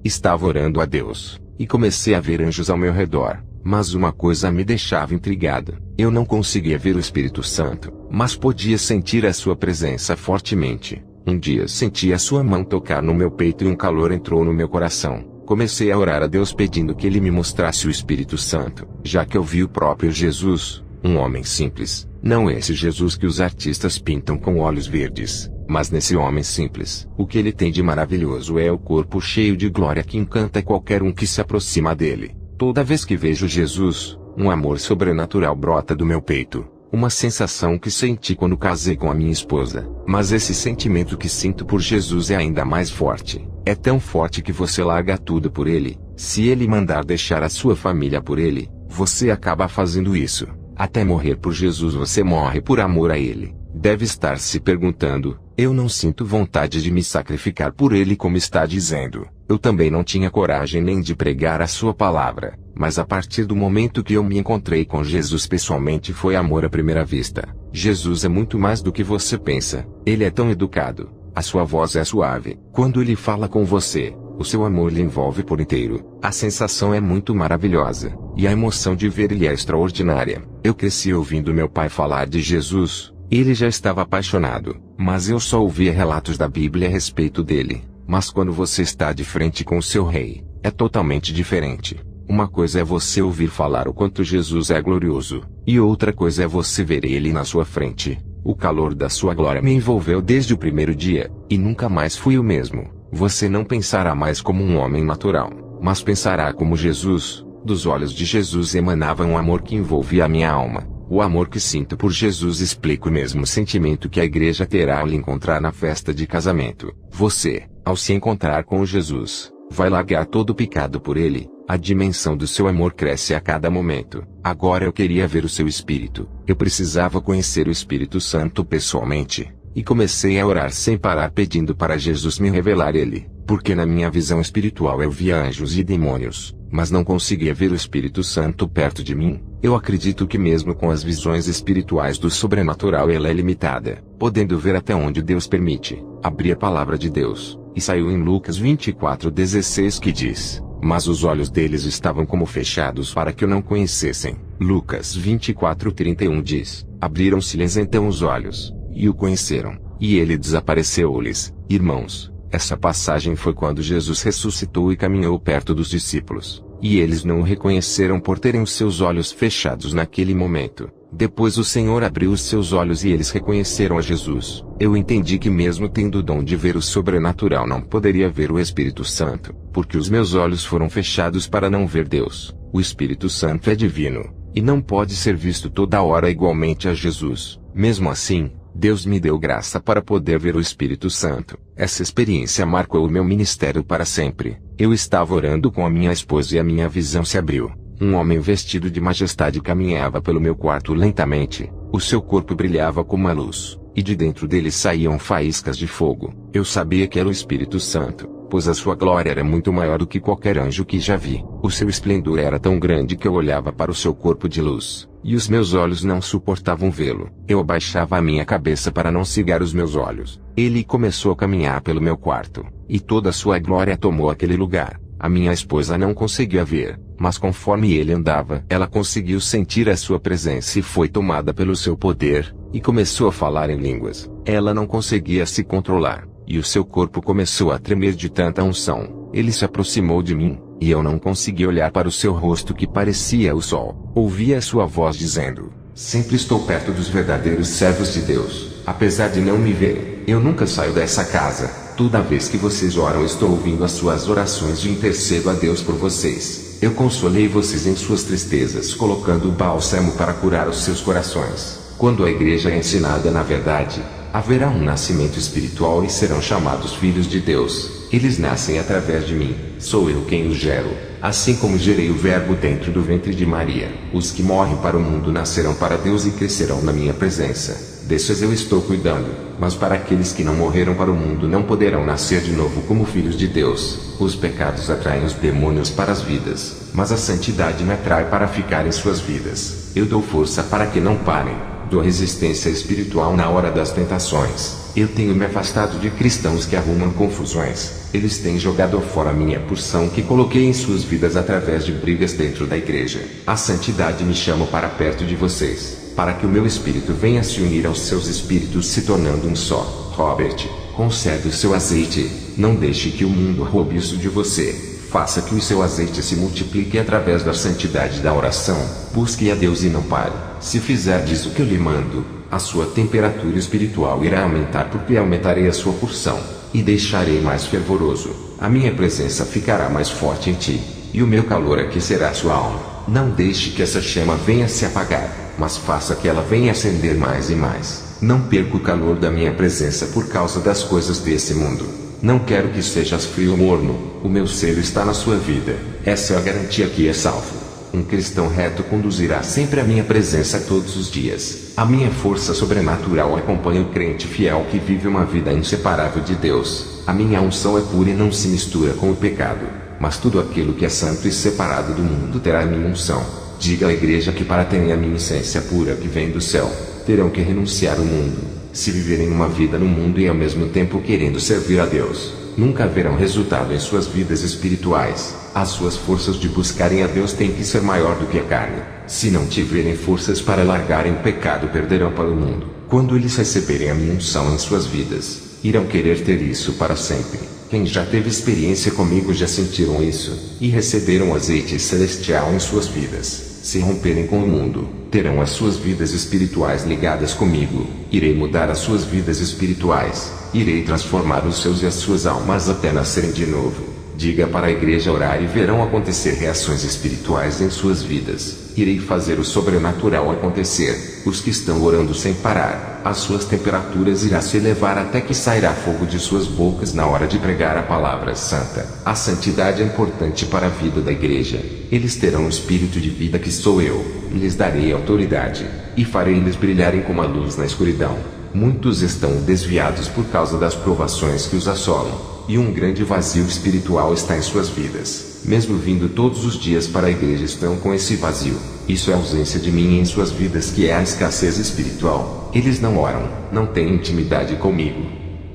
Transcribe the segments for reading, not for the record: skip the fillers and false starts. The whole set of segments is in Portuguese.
Estava orando a Deus, e comecei a ver anjos ao meu redor, mas uma coisa me deixava intrigado. Eu não conseguia ver o Espírito Santo, mas podia sentir a sua presença fortemente. Um dia senti a sua mão tocar no meu peito e um calor entrou no meu coração. Comecei a orar a Deus pedindo que Ele me mostrasse o Espírito Santo, já que eu vi o próprio Jesus, um homem simples, não esse Jesus que os artistas pintam com olhos verdes, mas nesse homem simples. O que ele tem de maravilhoso é o corpo cheio de glória que encanta qualquer um que se aproxima dele. Toda vez que vejo Jesus, um amor sobrenatural brota do meu peito. Uma sensação que senti quando casei com a minha esposa. Mas esse sentimento que sinto por Jesus é ainda mais forte. É tão forte que você larga tudo por ele. Se ele mandar deixar a sua família por ele, você acaba fazendo isso. Até morrer por Jesus você morre por amor a ele. Deve estar se perguntando, eu não sinto vontade de me sacrificar por ele como está dizendo. Eu também não tinha coragem nem de pregar a sua palavra, mas a partir do momento que eu me encontrei com Jesus pessoalmente foi amor à primeira vista. Jesus é muito mais do que você pensa. Ele é tão educado, a sua voz é suave. Quando ele fala com você, o seu amor lhe envolve por inteiro. A sensação é muito maravilhosa, e a emoção de ver ele é extraordinária. Eu cresci ouvindo meu pai falar de Jesus. Ele já estava apaixonado, mas eu só ouvia relatos da Bíblia a respeito dele. Mas quando você está de frente com o seu rei, é totalmente diferente. Uma coisa é você ouvir falar o quanto Jesus é glorioso, e outra coisa é você ver ele na sua frente. O calor da sua glória me envolveu desde o primeiro dia, e nunca mais fui o mesmo. Você não pensará mais como um homem natural, mas pensará como Jesus. Dos olhos de Jesus emanava um amor que envolvia a minha alma. O amor que sinto por Jesus explica o mesmo sentimento que a igreja terá ao lhe encontrar na festa de casamento. Você, ao se encontrar com Jesus, vai largar todo o pecado por ele. A dimensão do seu amor cresce a cada momento. Agora eu queria ver o seu Espírito. Eu precisava conhecer o Espírito Santo pessoalmente. E comecei a orar sem parar pedindo para Jesus me revelar ele. Porque na minha visão espiritual eu via anjos e demônios, mas não conseguia ver o Espírito Santo perto de mim. Eu acredito que mesmo com as visões espirituais do sobrenatural ela é limitada, podendo ver até onde Deus permite. Abri a palavra de Deus, e saiu em Lucas 24:16 que diz, mas os olhos deles estavam como fechados para que o não conhecessem. Lucas 24:31 diz, abriram-se-lhes então os olhos, e o conheceram, e ele desapareceu-lhes. Irmãos, essa passagem foi quando Jesus ressuscitou e caminhou perto dos discípulos, e eles não o reconheceram por terem os seus olhos fechados naquele momento. Depois o Senhor abriu os seus olhos e eles reconheceram a Jesus. Eu entendi que mesmo tendo o dom de ver o sobrenatural não poderia ver o Espírito Santo, porque os meus olhos foram fechados para não ver Deus. O Espírito Santo é divino, e não pode ser visto toda hora igualmente a Jesus. Mesmo assim, Deus me deu graça para poder ver o Espírito Santo. Essa experiência marcou o meu ministério para sempre. Eu estava orando com a minha esposa e a minha visão se abriu. Um homem vestido de majestade caminhava pelo meu quarto lentamente. O seu corpo brilhava como a luz, e de dentro dele saíam faíscas de fogo. Eu sabia que era o Espírito Santo, pois a sua glória era muito maior do que qualquer anjo que já vi. O seu esplendor era tão grande que eu olhava para o seu corpo de luz, e os meus olhos não suportavam vê-lo. Eu abaixava a minha cabeça para não cegar os meus olhos. Ele começou a caminhar pelo meu quarto, e toda a sua glória tomou aquele lugar. A minha esposa não conseguia ver, mas conforme ele andava, ela conseguiu sentir a sua presença e foi tomada pelo seu poder, e começou a falar em línguas. Ela não conseguia se controlar, e o seu corpo começou a tremer de tanta unção. Ele se aproximou de mim, e eu não consegui olhar para o seu rosto que parecia o sol. Ouvia a sua voz dizendo, sempre estou perto dos verdadeiros servos de Deus, apesar de não me verem. Eu nunca saio dessa casa. Toda vez que vocês oram estou ouvindo as suas orações e intercedo a Deus por vocês. Eu consolei vocês em suas tristezas colocando o bálsamo para curar os seus corações. Quando a igreja é ensinada na verdade, haverá um nascimento espiritual e serão chamados filhos de Deus. Eles nascem através de mim, sou eu quem os gero, assim como gerei o verbo dentro do ventre de Maria. Os que morrem para o mundo nascerão para Deus e crescerão na minha presença. Desses eu estou cuidando, mas para aqueles que não morreram para o mundo não poderão nascer de novo como filhos de Deus. Os pecados atraem os demônios para as vidas, mas a santidade me atrai para ficar em suas vidas. Eu dou força para que não parem, dou resistência espiritual na hora das tentações. Eu tenho me afastado de cristãos que arrumam confusões, Eles têm jogado fora a minha porção que coloquei em suas vidas através de brigas dentro da igreja. A santidade me chama para perto de vocês, para que o meu espírito venha se unir aos seus espíritos, se tornando um só. Robert, conserve o seu azeite. Não deixe que o mundo roube isso de você. Faça que o seu azeite se multiplique através da santidade da oração. Busque a Deus e não pare. Se fizer disso que eu lhe mando, a sua temperatura espiritual irá aumentar, porque aumentarei a sua porção, e deixarei mais fervoroso. A minha presença ficará mais forte em ti, e o meu calor aquecerá sua alma. Não deixe que essa chama venha se apagar, mas faça que ela venha acender mais e mais. Não perca o calor da minha presença por causa das coisas desse mundo. Não quero que sejas frio ou morno. O meu selo está na sua vida. Essa é a garantia que é salvo. Um cristão reto conduzirá sempre a minha presença todos os dias. A minha força sobrenatural acompanha o crente fiel que vive uma vida inseparável de Deus. A minha unção é pura e não se mistura com o pecado. Mas tudo aquilo que é santo e separado do mundo terá a minha unção. Diga à igreja que para terem a minha essência pura que vem do céu, terão que renunciar ao mundo. Se viverem uma vida no mundo e ao mesmo tempo querendo servir a Deus, nunca verão resultado em suas vidas espirituais. As suas forças de buscarem a Deus têm que ser maior do que a carne. Se não tiverem forças para largarem o pecado, perderão para o mundo. Quando eles receberem a minha unção em suas vidas, irão querer ter isso para sempre. Quem já teve experiência comigo já sentiram isso, e receberam azeite celestial em suas vidas. Se romperem com o mundo, terão as suas vidas espirituais ligadas comigo. Irei mudar as suas vidas espirituais. Irei transformar os seus e as suas almas até nascerem de novo. Diga para a igreja orar e verão acontecer reações espirituais em suas vidas. Irei fazer o sobrenatural acontecer. Os que estão orando sem parar, as suas temperaturas irá se elevar até que sairá fogo de suas bocas na hora de pregar a palavra santa. A santidade é importante para a vida da igreja. Eles terão o espírito de vida que sou eu. Lhes darei autoridade, e farei eles brilharem como a luz na escuridão. Muitos estão desviados por causa das provações que os assolam, e um grande vazio espiritual está em suas vidas. Mesmo vindo todos os dias para a igreja, estão com esse vazio. Isso é a ausência de mim em suas vidas, que é a escassez espiritual. Eles não oram, não têm intimidade comigo.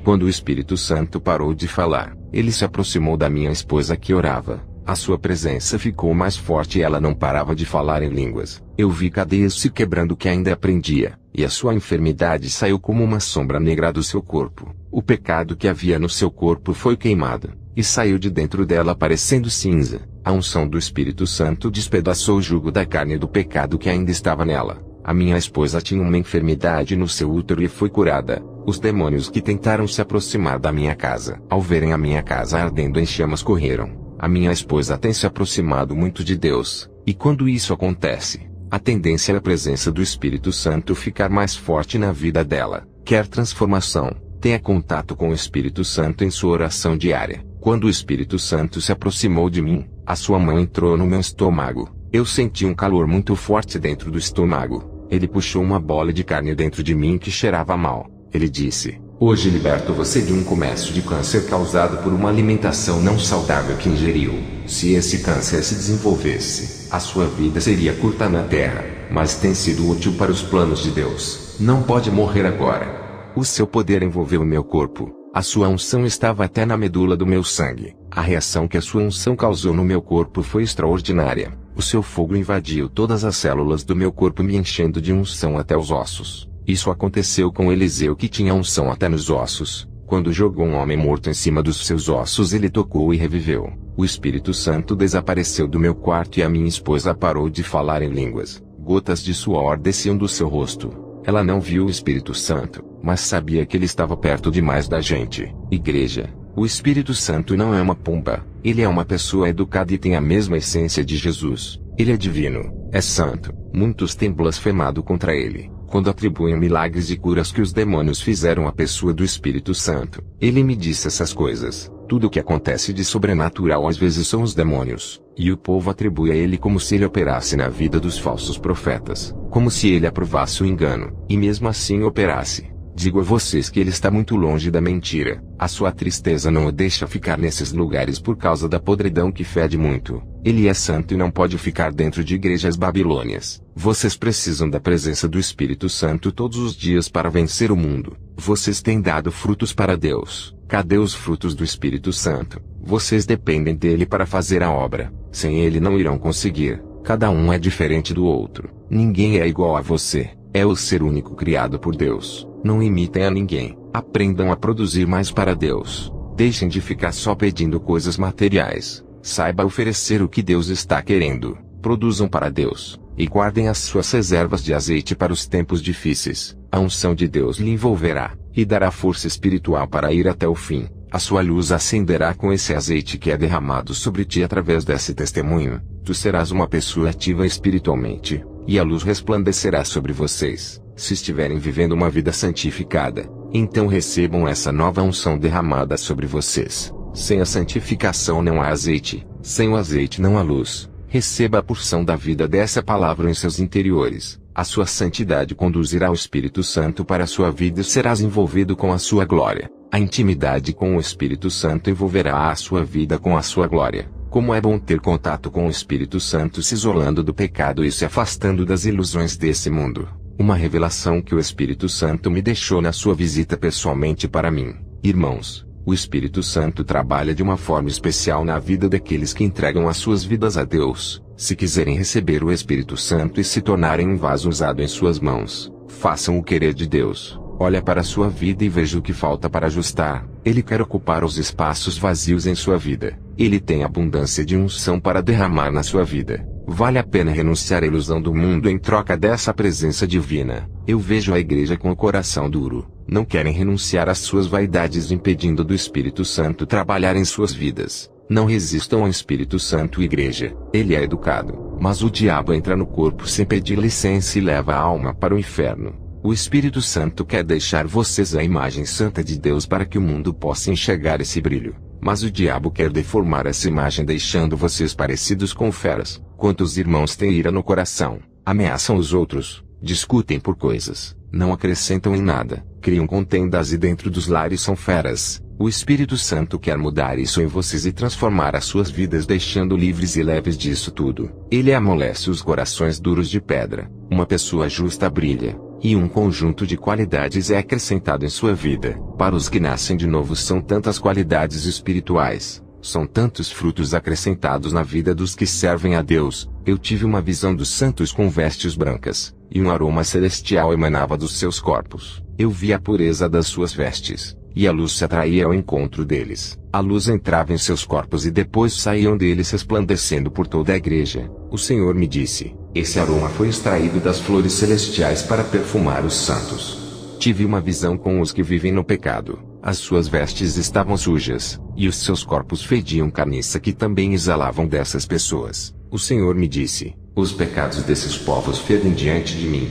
Quando o Espírito Santo parou de falar, ele se aproximou da minha esposa que orava. A sua presença ficou mais forte e ela não parava de falar em línguas. Eu vi cadeias se quebrando que ainda aprendia, e a sua enfermidade saiu como uma sombra negra do seu corpo. O pecado que havia no seu corpo foi queimado, e saiu de dentro dela parecendo cinza. A unção do Espírito Santo despedaçou o jugo da carne do pecado que ainda estava nela. A minha esposa tinha uma enfermidade no seu útero e foi curada. Os demônios que tentaram se aproximar da minha casa, ao verem a minha casa ardendo em chamas, correram. A minha esposa tem se aproximado muito de Deus, e quando isso acontece, a tendência é a presença do Espírito Santo ficar mais forte na vida dela. Quer transformação? Tenha contato com o Espírito Santo em sua oração diária. Quando o Espírito Santo se aproximou de mim, a sua mão entrou no meu estômago. Eu senti um calor muito forte dentro do estômago. Ele puxou uma bola de carne dentro de mim que cheirava mal. Ele disse: hoje liberto você de um começo de câncer causado por uma alimentação não saudável que ingeriu. Se esse câncer se desenvolvesse, a sua vida seria curta na terra, mas tem sido útil para os planos de Deus. Não pode morrer agora. O seu poder envolveu o meu corpo. A sua unção estava até na medula do meu sangue. A reação que a sua unção causou no meu corpo foi extraordinária. O seu fogo invadiu todas as células do meu corpo, me enchendo de unção até os ossos. Isso aconteceu com Eliseu, que tinha unção até nos ossos. Quando jogou um homem morto em cima dos seus ossos, ele tocou e reviveu. O Espírito Santo desapareceu do meu quarto e a minha esposa parou de falar em línguas. Gotas de suor desciam do seu rosto. Ela não viu o Espírito Santo, mas sabia que ele estava perto demais da gente. Igreja, o Espírito Santo não é uma pomba. Ele é uma pessoa educada e tem a mesma essência de Jesus. Ele é divino, é santo. Muitos têm blasfemado contra ele, quando atribuem milagres e curas que os demônios fizeram à pessoa do Espírito Santo. Ele me disse essas coisas. Tudo o que acontece de sobrenatural às vezes são os demônios, e o povo atribui a ele como se ele operasse na vida dos falsos profetas, como se ele aprovasse o engano, e mesmo assim operasse. Digo a vocês que ele está muito longe da mentira. A sua tristeza não o deixa ficar nesses lugares por causa da podridão que fede muito. Ele é santo e não pode ficar dentro de igrejas babilônias. Vocês precisam da presença do Espírito Santo todos os dias para vencer o mundo. Vocês têm dado frutos para Deus. Cadê os frutos do Espírito Santo? Vocês dependem dele para fazer a obra. Sem ele não irão conseguir. Cada um é diferente do outro. Ninguém é igual a você. É o ser único criado por Deus. Não imitem a ninguém. Aprendam a produzir mais para Deus. Deixem de ficar só pedindo coisas materiais. Saiba oferecer o que Deus está querendo. Produzam para Deus. E guardem as suas reservas de azeite para os tempos difíceis. A unção de Deus lhe envolverá, e dará força espiritual para ir até o fim. A sua luz acenderá com esse azeite que é derramado sobre ti através desse testemunho. Tu serás uma pessoa ativa espiritualmente, e a luz resplandecerá sobre vocês. Se estiverem vivendo uma vida santificada, então recebam essa nova unção derramada sobre vocês. Sem a santificação não há azeite, sem o azeite não há luz. Receba a porção da vida dessa palavra em seus interiores. A sua santidade conduzirá o Espírito Santo para a sua vida e serás envolvido com a sua glória. A intimidade com o Espírito Santo envolverá a sua vida com a sua glória. Como é bom ter contato com o Espírito Santo se isolando do pecado e se afastando das ilusões desse mundo. Uma revelação que o Espírito Santo me deixou na sua visita pessoalmente para mim. Irmãos, o Espírito Santo trabalha de uma forma especial na vida daqueles que entregam as suas vidas a Deus. Se quiserem receber o Espírito Santo e se tornarem um vaso usado em suas mãos, façam o querer de Deus. Olha para a sua vida e veja o que falta para ajustar. Ele quer ocupar os espaços vazios em sua vida. Ele tem abundância de unção para derramar na sua vida. Vale a pena renunciar à ilusão do mundo em troca dessa presença divina. Eu vejo a igreja com o coração duro. Não querem renunciar às suas vaidades impedindo do Espírito Santo trabalhar em suas vidas. Não resistam ao Espírito Santo, igreja. Ele é educado, mas o diabo entra no corpo sem pedir licença e leva a alma para o inferno. O Espírito Santo quer deixar vocês a imagem santa de Deus para que o mundo possa enxergar esse brilho. Mas o diabo quer deformar essa imagem deixando vocês parecidos com feras. Quantos irmãos têm ira no coração, ameaçam os outros, discutem por coisas, não acrescentam em nada, criam contendas e dentro dos lares são feras. O Espírito Santo quer mudar isso em vocês e transformar as suas vidas deixando livres e leves disso tudo. Ele amolece os corações duros de pedra. Uma pessoa justa brilha, e um conjunto de qualidades é acrescentado em sua vida. Para os que nascem de novo são tantas qualidades espirituais, são tantos frutos acrescentados na vida dos que servem a Deus. Eu tive uma visão dos santos com vestes brancas, e um aroma celestial emanava dos seus corpos. Eu vi a pureza das suas vestes, e a luz se atraía ao encontro deles. A luz entrava em seus corpos e depois saíam deles resplandecendo por toda a igreja. O Senhor me disse: esse aroma foi extraído das flores celestiais para perfumar os santos. Tive uma visão com os que vivem no pecado. As suas vestes estavam sujas, e os seus corpos fediam carniça que também exalavam dessas pessoas. O Senhor me disse: os pecados desses povos fedem diante de mim.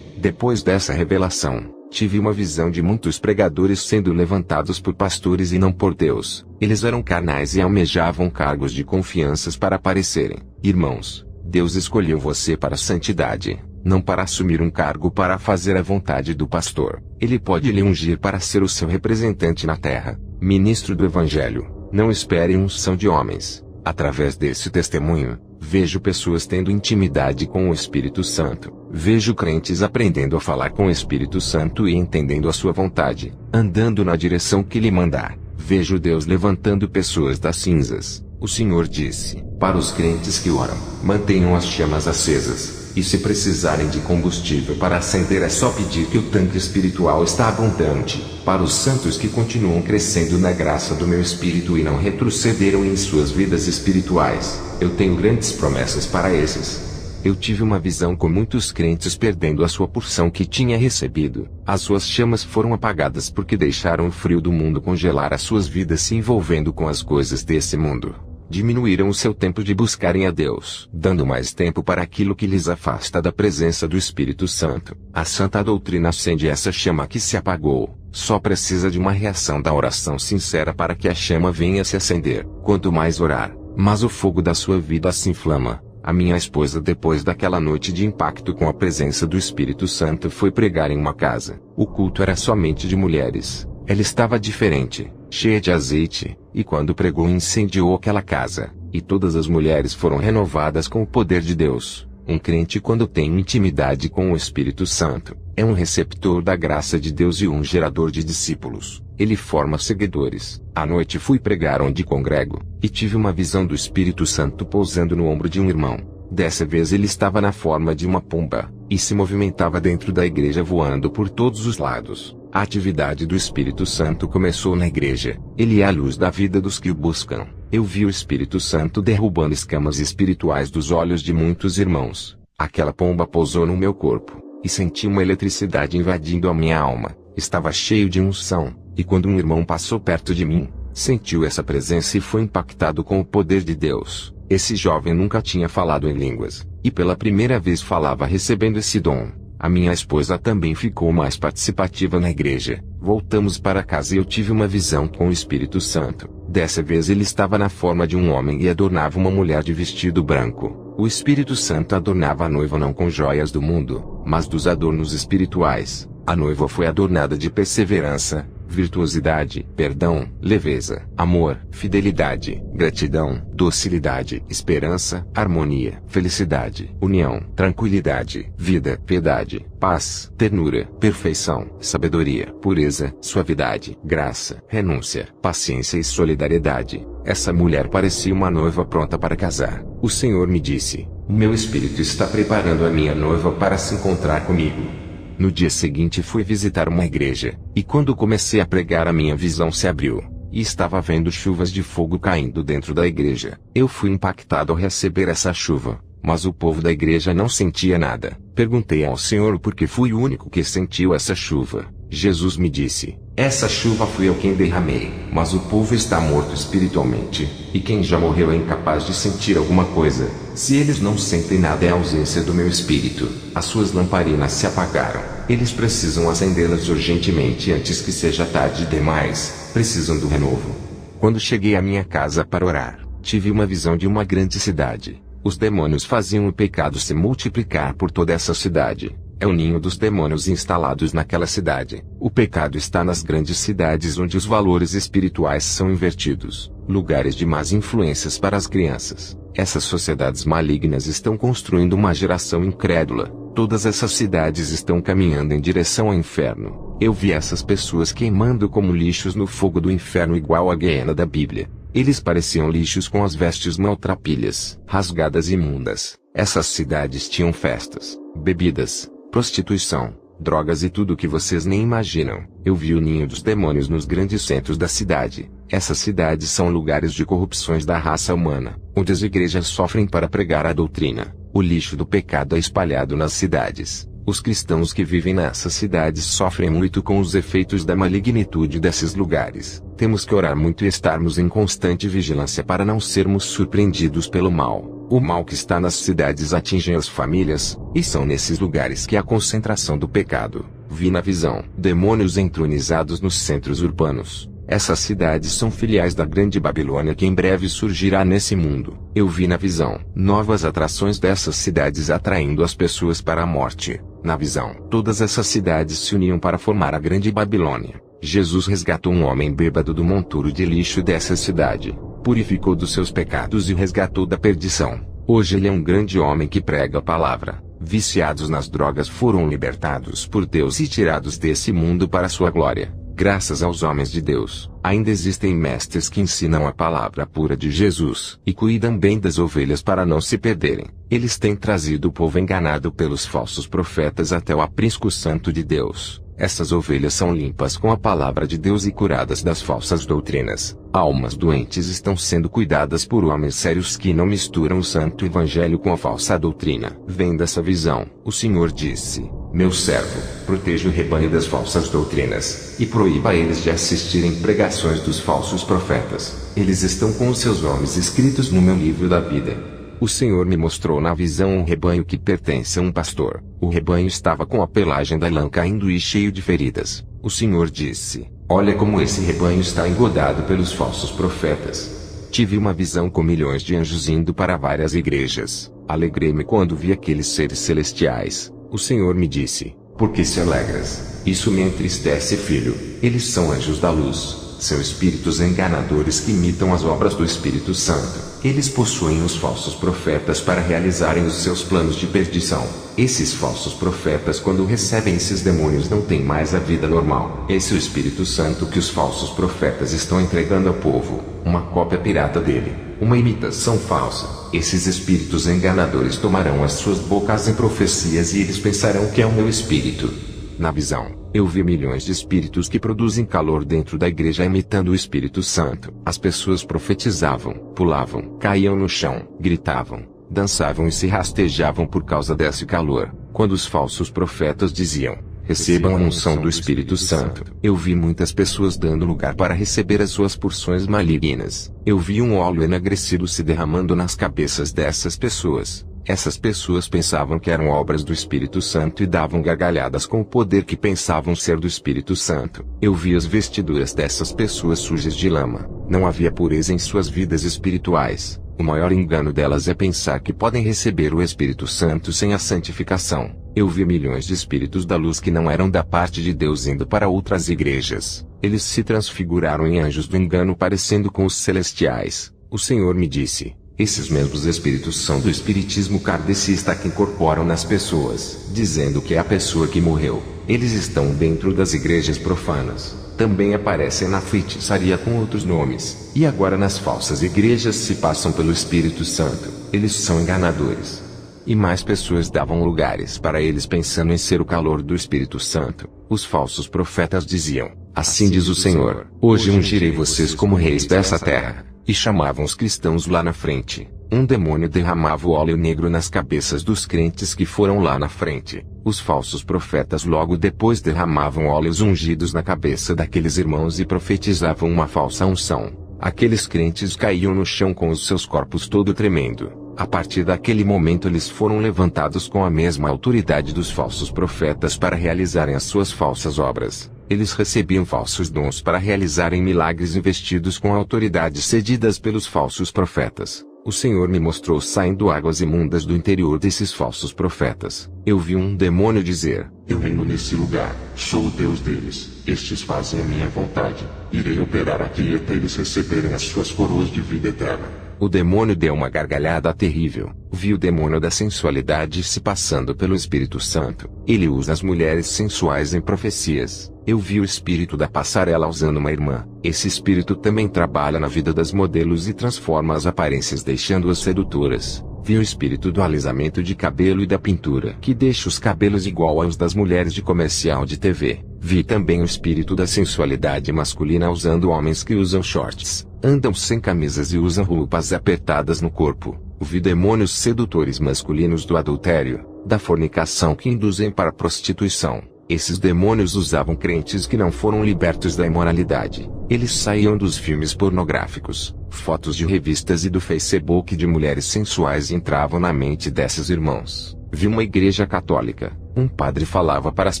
Depois dessa revelação, tive uma visão de muitos pregadores sendo levantados por pastores e não por Deus. Eles eram carnais e almejavam cargos de confianças para aparecerem. Irmãos, Deus escolheu você para a santidade, não para assumir um cargo para fazer a vontade do pastor. Ele pode lhe ungir para ser o seu representante na terra, ministro do Evangelho. Não espere unção de homens. Através desse testemunho, vejo pessoas tendo intimidade com o Espírito Santo. Vejo crentes aprendendo a falar com o Espírito Santo e entendendo a sua vontade, andando na direção que lhe mandar. Vejo Deus levantando pessoas das cinzas. O Senhor disse: para os crentes que oram, mantenham as chamas acesas. E se precisarem de combustível para acender é só pedir que o tanque espiritual está abundante. Para os santos que continuam crescendo na graça do meu Espírito e não retrocederam em suas vidas espirituais, eu tenho grandes promessas para esses. Eu tive uma visão com muitos crentes perdendo a sua porção que tinha recebido. As suas chamas foram apagadas porque deixaram o frio do mundo congelar as suas vidas se envolvendo com as coisas desse mundo. Diminuíram o seu tempo de buscarem a Deus, dando mais tempo para aquilo que lhes afasta da presença do Espírito Santo. A santa doutrina acende essa chama que se apagou. Só precisa de uma reação da oração sincera para que a chama venha se acender. Quanto mais orar, mais o fogo da sua vida se inflama. A minha esposa, depois daquela noite de impacto com a presença do Espírito Santo, foi pregar em uma casa. O culto era somente de mulheres. Ela estava diferente, cheia de azeite, e quando pregou incendiou aquela casa, e todas as mulheres foram renovadas com o poder de Deus. Um crente, quando tem intimidade com o Espírito Santo, É um receptor da graça de Deus e um gerador de discípulos. Ele forma seguidores. À noite fui pregar onde congrego, e tive uma visão do Espírito Santo pousando no ombro de um irmão. Dessa vez ele estava na forma de uma pomba, e se movimentava dentro da igreja voando por todos os lados. A atividade do Espírito Santo começou na igreja. Ele é a luz da vida dos que o buscam. Eu vi o Espírito Santo derrubando escamas espirituais dos olhos de muitos irmãos. Aquela pomba pousou no meu corpo, e senti uma eletricidade invadindo a minha alma. Estava cheio de unção, e quando um irmão passou perto de mim, sentiu essa presença e foi impactado com o poder de Deus. Esse jovem nunca tinha falado em línguas, e pela primeira vez falava recebendo esse dom. A minha esposa também ficou mais participativa na igreja. Voltamos para casa e eu tive uma visão com o Espírito Santo. Dessa vez ele estava na forma de um homem e adornava uma mulher de vestido branco. O Espírito Santo adornava a noiva não com joias do mundo, mas dos adornos espirituais. A noiva foi adornada de perseverança, virtuosidade, perdão, leveza, amor, fidelidade, gratidão, docilidade, esperança, harmonia, felicidade, união, tranquilidade, vida, piedade, paz, ternura, perfeição, sabedoria, pureza, suavidade, graça, renúncia, paciência e solidariedade. Essa mulher parecia uma noiva pronta para casar. O Senhor me disse: meu espírito está preparando a minha noiva para se encontrar comigo. No dia seguinte fui visitar uma igreja, e quando comecei a pregar a minha visão se abriu, e estava vendo chuvas de fogo caindo dentro da igreja. Eu fui impactado ao receber essa chuva, mas o povo da igreja não sentia nada. Perguntei ao Senhor por que fui o único que sentiu essa chuva. Jesus me disse: essa chuva fui eu quem derramei, mas o povo está morto espiritualmente, e quem já morreu é incapaz de sentir alguma coisa. Se eles não sentem nada é a ausência do meu espírito. As suas lamparinas se apagaram. Eles precisam acendê-las urgentemente antes que seja tarde demais. Precisam do renovo. Quando cheguei à minha casa para orar, tive uma visão de uma grande cidade. Os demônios faziam o pecado se multiplicar por toda essa cidade. É o ninho dos demônios instalados naquela cidade. O pecado está nas grandes cidades onde os valores espirituais são invertidos, lugares de más influências para as crianças. Essas sociedades malignas estão construindo uma geração incrédula. Todas essas cidades estão caminhando em direção ao inferno. Eu vi essas pessoas queimando como lixos no fogo do inferno igual a Guiena da Bíblia. Eles pareciam lixos com as vestes maltrapilhas, rasgadas e imundas. Essas cidades tinham festas, bebidas, prostituição, drogas e tudo o que vocês nem imaginam. Eu vi o ninho dos demônios nos grandes centros da cidade. Essas cidades são lugares de corrupções da raça humana, onde as igrejas sofrem para pregar a doutrina. O lixo do pecado é espalhado nas cidades. Os cristãos que vivem nessas cidades sofrem muito com os efeitos da malignitude desses lugares. Temos que orar muito e estarmos em constante vigilância para não sermos surpreendidos pelo mal. O mal que está nas cidades atinge as famílias, e são nesses lugares que há a concentração do pecado. Vi na visão demônios entronizados nos centros urbanos. Essas cidades são filiais da grande Babilônia que em breve surgirá nesse mundo. Eu vi na visão novas atrações dessas cidades atraindo as pessoas para a morte. Na visão, todas essas cidades se uniam para formar a grande Babilônia. Jesus resgatou um homem bêbado do monturo de lixo dessa cidade, purificou dos seus pecados e resgatou da perdição. Hoje ele é um grande homem que prega a palavra. Viciados nas drogas foram libertados por Deus e tirados desse mundo para sua glória. Graças aos homens de Deus, ainda existem mestres que ensinam a palavra pura de Jesus e cuidam bem das ovelhas para não se perderem. Eles têm trazido o povo enganado pelos falsos profetas até o aprisco santo de Deus. Essas ovelhas são limpas com a palavra de Deus e curadas das falsas doutrinas. Almas doentes estão sendo cuidadas por homens sérios que não misturam o santo evangelho com a falsa doutrina. Vendo essa visão, o Senhor disse: meu servo, proteja o rebanho das falsas doutrinas, e proíba eles de assistirem pregações dos falsos profetas. Eles estão com os seus nomes escritos no meu livro da vida. O Senhor me mostrou na visão um rebanho que pertence a um pastor. O rebanho estava com a pelagem da lã caindo e cheio de feridas. O Senhor disse: olha como esse rebanho está engodado pelos falsos profetas. Tive uma visão com milhões de anjos indo para várias igrejas. Alegrei-me quando vi aqueles seres celestiais. O Senhor me disse: por que se alegras? Isso me entristece, filho. Eles são anjos da luz. São espíritos enganadores que imitam as obras do Espírito Santo. Eles possuem os falsos profetas para realizarem os seus planos de perdição. Esses falsos profetas, quando recebem esses demônios, não têm mais a vida normal. Esse é o Espírito Santo que os falsos profetas estão entregando ao povo, uma cópia pirata dele, uma imitação falsa. Esses espíritos enganadores tomarão as suas bocas em profecias e eles pensarão que é o meu espírito. Na visão, eu vi milhões de espíritos que produzem calor dentro da igreja imitando o Espírito Santo. As pessoas profetizavam, pulavam, caíam no chão, gritavam, dançavam e se rastejavam por causa desse calor. Quando os falsos profetas diziam: recebam a unção do Espírito Santo, eu vi muitas pessoas dando lugar para receber as suas porções malignas. Eu vi um óleo enegrecido se derramando nas cabeças dessas pessoas. Essas pessoas pensavam que eram obras do Espírito Santo e davam gargalhadas com o poder que pensavam ser do Espírito Santo. Eu vi as vestiduras dessas pessoas sujas de lama. Não havia pureza em suas vidas espirituais. O maior engano delas é pensar que podem receber o Espírito Santo sem a santificação. Eu vi milhões de espíritos da luz que não eram da parte de Deus indo para outras igrejas. Eles se transfiguraram em anjos do engano parecendo com os celestiais. O Senhor me disse: esses mesmos espíritos são do espiritismo kardecista que incorporam nas pessoas, dizendo que é a pessoa que morreu. Eles estão dentro das igrejas profanas. Também aparecem na feitiçaria com outros nomes. E agora nas falsas igrejas se passam pelo Espírito Santo. Eles são enganadores. E mais pessoas davam lugares para eles pensando em ser o calor do Espírito Santo. Os falsos profetas diziam: assim diz o Senhor, hoje ungirei vocês como reis dessa terra. E chamavam os cristãos lá na frente. Um demônio derramava o óleo negro nas cabeças dos crentes que foram lá na frente. Os falsos profetas logo depois derramavam óleos ungidos na cabeça daqueles irmãos e profetizavam uma falsa unção. Aqueles crentes caíam no chão com os seus corpos todo tremendo. A partir daquele momento eles foram levantados com a mesma autoridade dos falsos profetas para realizarem as suas falsas obras. Eles recebiam falsos dons para realizarem milagres investidos com autoridades cedidas pelos falsos profetas. O Senhor me mostrou saindo águas imundas do interior desses falsos profetas. Eu vi um demônio dizer: eu venho nesse lugar, sou o Deus deles, estes fazem a minha vontade, irei operar aqui até eles receberem as suas coroas de vida eterna. O demônio deu uma gargalhada terrível. Vi o demônio da sensualidade se passando pelo Espírito Santo. Ele usa as mulheres sensuais em profecias. Eu vi o espírito da passarela usando uma irmã. Esse espírito também trabalha na vida das modelos e transforma as aparências deixando-as sedutoras. Vi o espírito do alisamento de cabelo e da pintura, que deixa os cabelos igual aos das mulheres de comercial de TV. Vi também o espírito da sensualidade masculina usando homens que usam shorts, andam sem camisas e usam roupas apertadas no corpo. Vi demônios sedutores masculinos do adultério, da fornicação que induzem para a prostituição. Esses demônios usavam crentes que não foram libertos da imoralidade. Eles saíam dos filmes pornográficos, fotos de revistas e do Facebook de mulheres sensuais e entravam na mente desses irmãos. Vi uma igreja católica. Um padre falava para as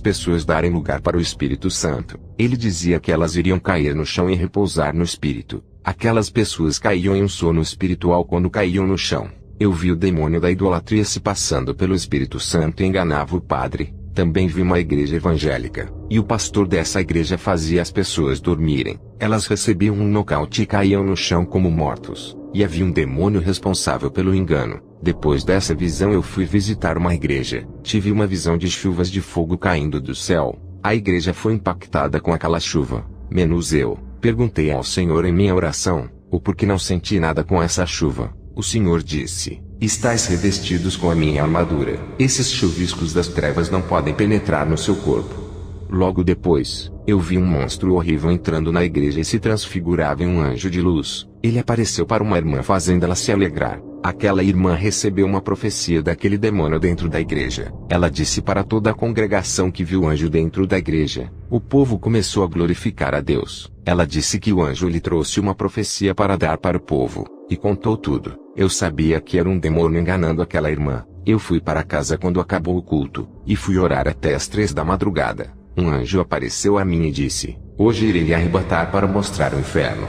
pessoas darem lugar para o Espírito Santo. Ele dizia que elas iriam cair no chão e repousar no Espírito. Aquelas pessoas caíam em um sono espiritual quando caíam no chão. Eu vi o demônio da idolatria se passando pelo Espírito Santo e enganava o padre. Também vi uma igreja evangélica, e o pastor dessa igreja fazia as pessoas dormirem. Elas recebiam um nocaute e caíam no chão como mortos. E havia um demônio responsável pelo engano. Depois dessa visão eu fui visitar uma igreja. Tive uma visão de chuvas de fogo caindo do céu. A igreja foi impactada com aquela chuva. Menos eu. Perguntei ao Senhor em minha oração, o porquê não senti nada com essa chuva. O Senhor disse: estais revestidos com a minha armadura. Esses chuviscos das trevas não podem penetrar no seu corpo. Logo depois, eu vi um monstro horrível entrando na igreja e se transfigurava em um anjo de luz. Ele apareceu para uma irmã fazendo ela se alegrar. Aquela irmã recebeu uma profecia daquele demônio dentro da igreja. Ela disse para toda a congregação que viu o anjo dentro da igreja. O povo começou a glorificar a Deus. Ela disse que o anjo lhe trouxe uma profecia para dar para o povo, e contou tudo. Eu sabia que era um demônio enganando aquela irmã. Eu fui para casa quando acabou o culto, e fui orar até as 3 da madrugada. Um anjo apareceu a mim e disse: hoje irei lhe arrebatar para mostrar o inferno.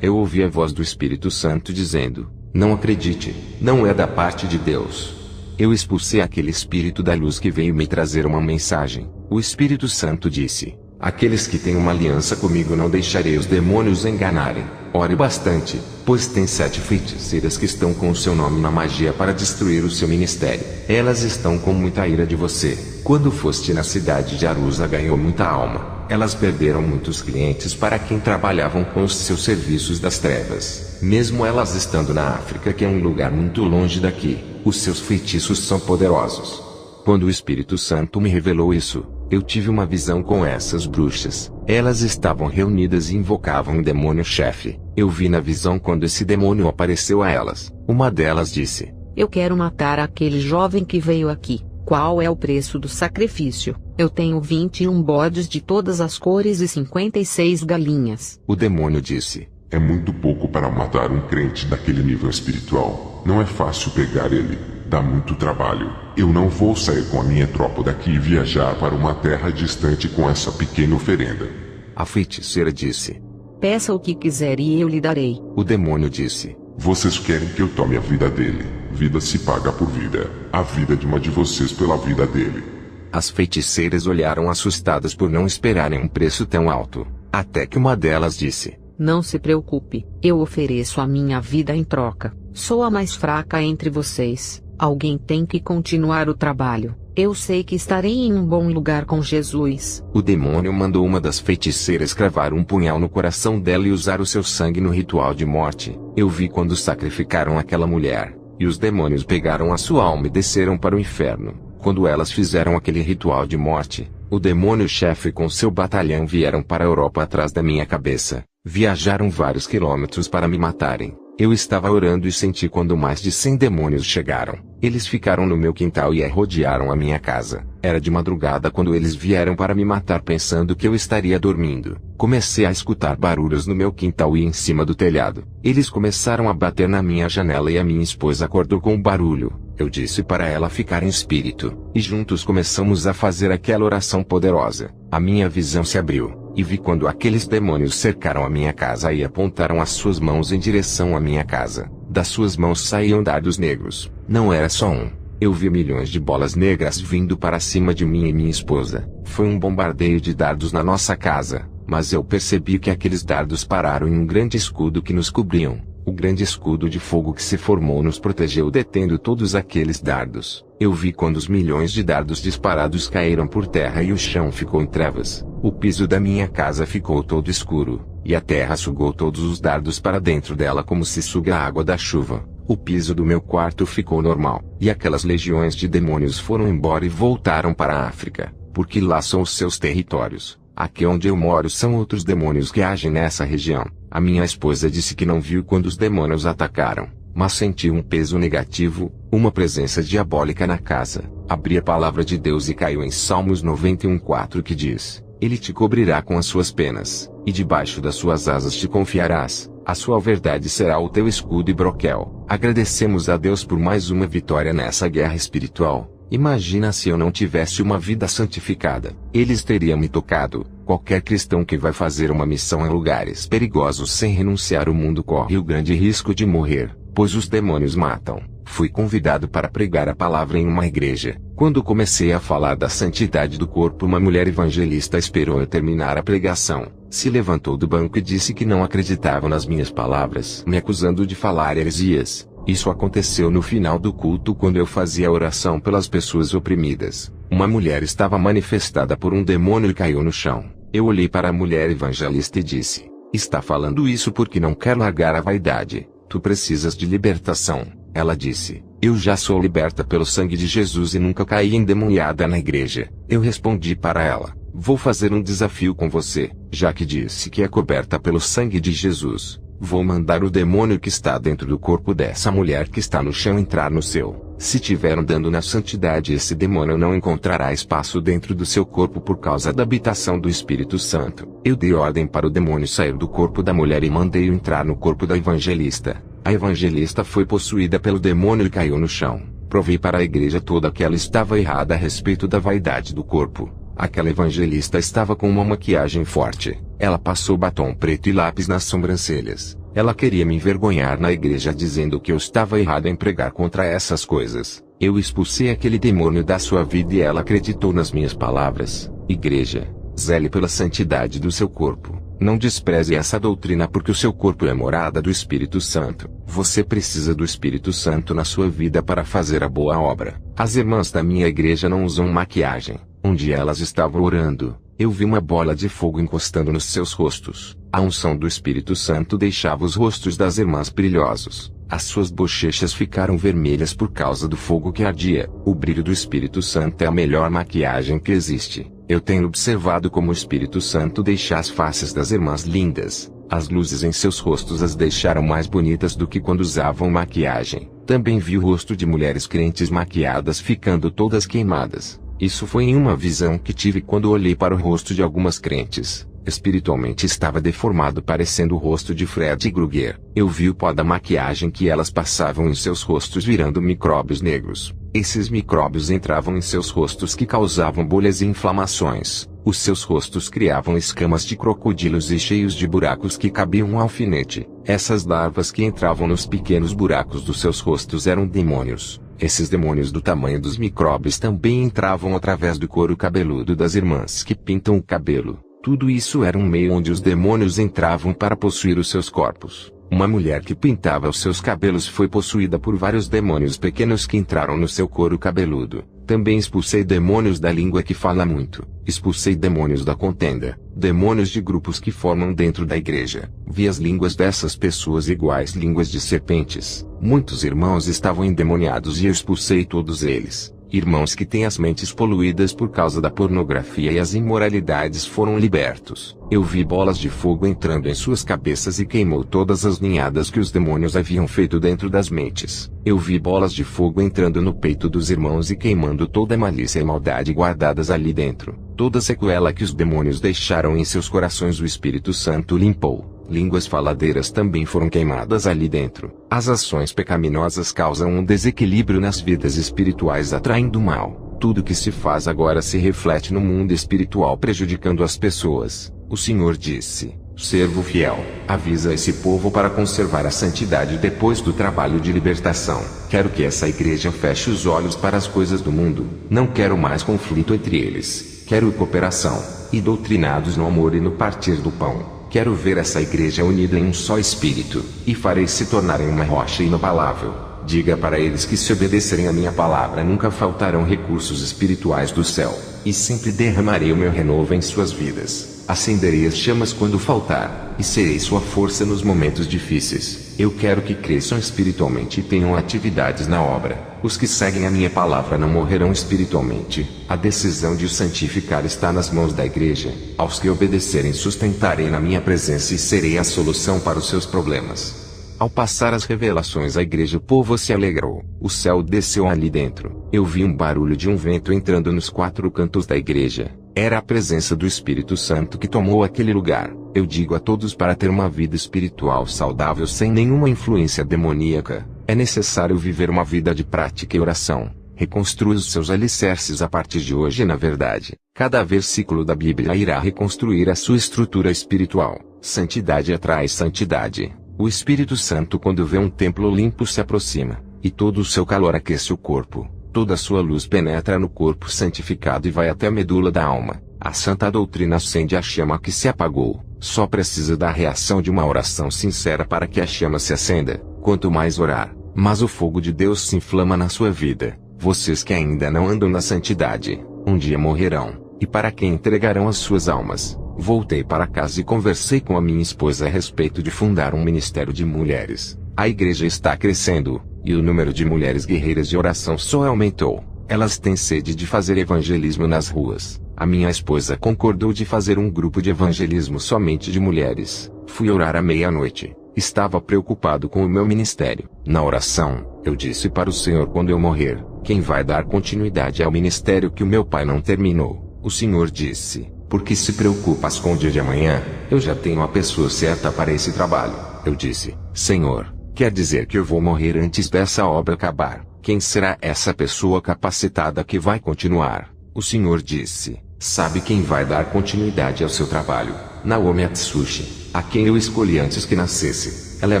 Eu ouvi a voz do Espírito Santo dizendo: não acredite, não é da parte de Deus. Eu expulsei aquele espírito da luz que veio me trazer uma mensagem. O Espírito Santo disse: Aqueles que têm uma aliança comigo não deixarei os demônios enganarem. Ore bastante, pois tem 7 feiticeiras que estão com o seu nome na magia para destruir o seu ministério. Elas estão com muita ira de você. Quando foste na cidade de Arusa ganhou muita alma. Elas perderam muitos clientes para quem trabalhavam com os seus serviços das trevas. Mesmo elas estando na África, que é um lugar muito longe daqui, os seus feitiços são poderosos. Quando o Espírito Santo me revelou isso, eu tive uma visão com essas bruxas. Elas estavam reunidas e invocavam um demônio-chefe. Eu vi na visão quando esse demônio apareceu a elas. Uma delas disse: Eu quero matar aquele jovem que veio aqui. Qual é o preço do sacrifício? Eu tenho 21 bodes de todas as cores e 56 galinhas. O demônio disse: É muito pouco para matar um crente daquele nível espiritual. Não é fácil pegar ele. Dá muito trabalho. Eu não vou sair com a minha tropa daqui e viajar para uma terra distante com essa pequena oferenda. A feiticeira disse: Peça o que quiser e eu lhe darei. O demônio disse: Vocês querem que eu tome a vida dele? Vida se paga por vida. A vida de uma de vocês pela vida dele. As feiticeiras olharam assustadas por não esperarem um preço tão alto. Até que uma delas disse: Não se preocupe, eu ofereço a minha vida em troca. Sou a mais fraca entre vocês. Alguém tem que continuar o trabalho. Eu sei que estarei em um bom lugar com Jesus. O demônio mandou uma das feiticeiras cravar um punhal no coração dela e usar o seu sangue no ritual de morte. Eu vi quando sacrificaram aquela mulher, e os demônios pegaram a sua alma e desceram para o inferno. Quando elas fizeram aquele ritual de morte, o demônio-chefe com seu batalhão vieram para a Europa atrás da minha cabeça. Viajaram vários quilômetros para me matarem. Eu estava orando e senti quando mais de 100 demônios chegaram. Eles ficaram no meu quintal e rodearam a minha casa. Era de madrugada quando eles vieram para me matar pensando que eu estaria dormindo. Comecei a escutar barulhos no meu quintal e em cima do telhado. Eles começaram a bater na minha janela e a minha esposa acordou com o barulho. Eu disse para ela ficar em espírito, e juntos começamos a fazer aquela oração poderosa. A minha visão se abriu, e vi quando aqueles demônios cercaram a minha casa e apontaram as suas mãos em direção à minha casa. Das suas mãos saíam dardos negros. Não era só um. Eu vi milhões de bolas negras vindo para cima de mim e minha esposa. Foi um bombardeio de dardos na nossa casa, mas eu percebi que aqueles dardos pararam em um grande escudo que nos cobriam. O grande escudo de fogo que se formou nos protegeu detendo todos aqueles dardos. Eu vi quando os milhões de dardos disparados caíram por terra e o chão ficou em trevas. O piso da minha casa ficou todo escuro, e a terra sugou todos os dardos para dentro dela como se suga a água da chuva. O piso do meu quarto ficou normal, e aquelas legiões de demônios foram embora e voltaram para a África, porque lá são os seus territórios. Aqui onde eu moro são outros demônios que agem nessa região. A minha esposa disse que não viu quando os demônios atacaram, mas sentiu um peso negativo, uma presença diabólica na casa. Abri a palavra de Deus e caiu em Salmos 91:4 que diz: Ele te cobrirá com as suas penas, e debaixo das suas asas te confiarás. A sua verdade será o teu escudo e broquel. Agradecemos a Deus por mais uma vitória nessa guerra espiritual. Imagina se eu não tivesse uma vida santificada. Eles teriam me tocado. Qualquer cristão que vai fazer uma missão em lugares perigosos sem renunciar ao mundo corre o grande risco de morrer, pois os demônios matam. Fui convidado para pregar a palavra em uma igreja. Quando comecei a falar da santidade do corpo, uma mulher evangelista esperou eu terminar a pregação. Se levantou do banco e disse que não acreditava nas minhas palavras, me acusando de falar heresias. Isso aconteceu no final do culto quando eu fazia a oração pelas pessoas oprimidas. Uma mulher estava manifestada por um demônio e caiu no chão. Eu olhei para a mulher evangelista e disse: Está falando isso porque não quer largar a vaidade. Tu precisas de libertação. Ela disse: Eu já sou liberta pelo sangue de Jesus e nunca caí endemoniada na igreja. Eu respondi para ela: Vou fazer um desafio com você, já que disse que é coberta pelo sangue de Jesus. Vou mandar o demônio que está dentro do corpo dessa mulher que está no chão entrar no seu. Se tiver andando na santidade, esse demônio não encontrará espaço dentro do seu corpo por causa da habitação do Espírito Santo. Eu dei ordem para o demônio sair do corpo da mulher e mandei-o entrar no corpo da evangelista. A evangelista foi possuída pelo demônio e caiu no chão. Provei para a igreja toda que ela estava errada a respeito da vaidade do corpo. Aquela evangelista estava com uma maquiagem forte. Ela passou batom preto e lápis nas sobrancelhas. Ela queria me envergonhar na igreja dizendo que eu estava errado em pregar contra essas coisas. Eu expulsei aquele demônio da sua vida e ela acreditou nas minhas palavras. Igreja, Zele pela santidade do seu corpo. Não despreze essa doutrina porque o seu corpo é morada do Espírito Santo. Você precisa do Espírito Santo na sua vida para fazer a boa obra. As irmãs da minha igreja não usam maquiagem. Um dia elas estavam orando. Eu vi uma bola de fogo encostando nos seus rostos. A unção do Espírito Santo deixava os rostos das irmãs brilhosos. As suas bochechas ficaram vermelhas por causa do fogo que ardia. O brilho do Espírito Santo é a melhor maquiagem que existe. Eu tenho observado como o Espírito Santo deixa as faces das irmãs lindas. As luzes em seus rostos as deixaram mais bonitas do que quando usavam maquiagem. Também vi o rosto de mulheres crentes maquiadas ficando todas queimadas. Isso foi em uma visão que tive quando olhei para o rosto de algumas crentes. Espiritualmente estava deformado parecendo o rosto de Fred Krueger. Eu vi o pó da maquiagem que elas passavam em seus rostos virando micróbios negros. Esses micróbios entravam em seus rostos que causavam bolhas e inflamações. Os seus rostos criavam escamas de crocodilos e cheios de buracos que cabiam um alfinete. Essas larvas que entravam nos pequenos buracos dos seus rostos eram demônios. Esses demônios do tamanho dos micróbios também entravam através do couro cabeludo das irmãs que pintam o cabelo. Tudo isso era um meio onde os demônios entravam para possuir os seus corpos. Uma mulher que pintava os seus cabelos foi possuída por vários demônios pequenos que entraram no seu couro cabeludo. Também expulsei demônios da língua que fala muito. Expulsei demônios da contenda. Demônios de grupos que formam dentro da igreja. Vi as línguas dessas pessoas iguais línguas de serpentes. Muitos irmãos estavam endemoniados e eu expulsei todos eles. Irmãos que têm as mentes poluídas por causa da pornografia e as imoralidades foram libertos. Eu vi bolas de fogo entrando em suas cabeças e queimou todas as ninhadas que os demônios haviam feito dentro das mentes. Eu vi bolas de fogo entrando no peito dos irmãos e queimando toda a malícia e maldade guardadas ali dentro. Toda sequela que os demônios deixaram em seus corações o Espírito Santo limpou. Línguas faladeiras também foram queimadas ali dentro. As ações pecaminosas causam um desequilíbrio nas vidas espirituais atraindo o mal. Tudo que se faz agora se reflete no mundo espiritual prejudicando as pessoas. O Senhor disse: servo fiel, avisa esse povo para conservar a santidade depois do trabalho de libertação. Quero que essa igreja feche os olhos para as coisas do mundo. Não quero mais conflito entre eles. Quero cooperação, e doutrinados no amor e no partir do pão. Quero ver essa igreja unida em um só espírito, e farei se tornarem uma rocha inabalável. Diga para eles que se obedecerem a minha palavra nunca faltarão recursos espirituais do céu, e sempre derramarei o meu renovo em suas vidas. Acenderei as chamas quando faltar, e serei sua força nos momentos difíceis. Eu quero que cresçam espiritualmente e tenham atividades na obra. Os que seguem a minha palavra não morrerão espiritualmente. A decisão de os santificar está nas mãos da igreja. Aos que obedecerem sustentarei na minha presença e serei a solução para os seus problemas. Ao passar as revelações à igreja o povo se alegrou. O céu desceu ali dentro. Eu vi um barulho de um vento entrando nos 4 cantos da igreja. Era a presença do Espírito Santo que tomou aquele lugar. Eu digo a todos para ter uma vida espiritual saudável sem nenhuma influência demoníaca. É necessário viver uma vida de prática e oração. Reconstrua os seus alicerces a partir de hoje na verdade. Cada versículo da Bíblia irá reconstruir a sua estrutura espiritual. Santidade atrai santidade. O Espírito Santo quando vê um templo limpo se aproxima, e todo o seu calor aquece o corpo. Toda a sua luz penetra no corpo santificado e vai até a medula da alma. A santa doutrina acende a chama que se apagou. Só precisa da reação de uma oração sincera para que a chama se acenda. Quanto mais orar, mais o fogo de Deus se inflama na sua vida. Vocês que ainda não andam na santidade, um dia morrerão. E para quem entregarão as suas almas? Voltei para casa e conversei com a minha esposa a respeito de fundar um ministério de mulheres. A igreja está crescendo, e o número de mulheres guerreiras de oração só aumentou. Elas têm sede de fazer evangelismo nas ruas. A minha esposa concordou de fazer um grupo de evangelismo somente de mulheres. Fui orar à meia-noite. Estava preocupado com o meu ministério. Na oração, eu disse para o Senhor: quando eu morrer, quem vai dar continuidade ao ministério que o meu pai não terminou? O Senhor disse: por que se preocupas com o dia de amanhã? Eu já tenho a pessoa certa para esse trabalho. Eu disse: Senhor, quer dizer que eu vou morrer antes dessa obra acabar? Quem será essa pessoa capacitada que vai continuar? O Senhor disse: sabe quem vai dar continuidade ao seu trabalho? Naomi Atsushi, a quem eu escolhi antes que nascesse. Ela é a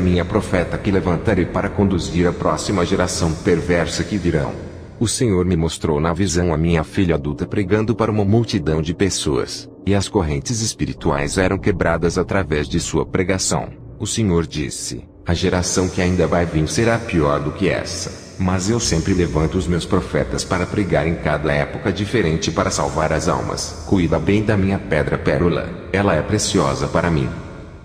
minha profeta que levantarei para conduzir a próxima geração perversa que virão. O Senhor me mostrou na visão a minha filha adulta pregando para uma multidão de pessoas. e as correntes espirituais eram quebradas através de sua pregação. O Senhor disse: a geração que ainda vai vir será pior do que essa. Mas eu sempre levanto os meus profetas para pregar em cada época diferente para salvar as almas. Cuida bem da minha pedra pérola, ela é preciosa para mim.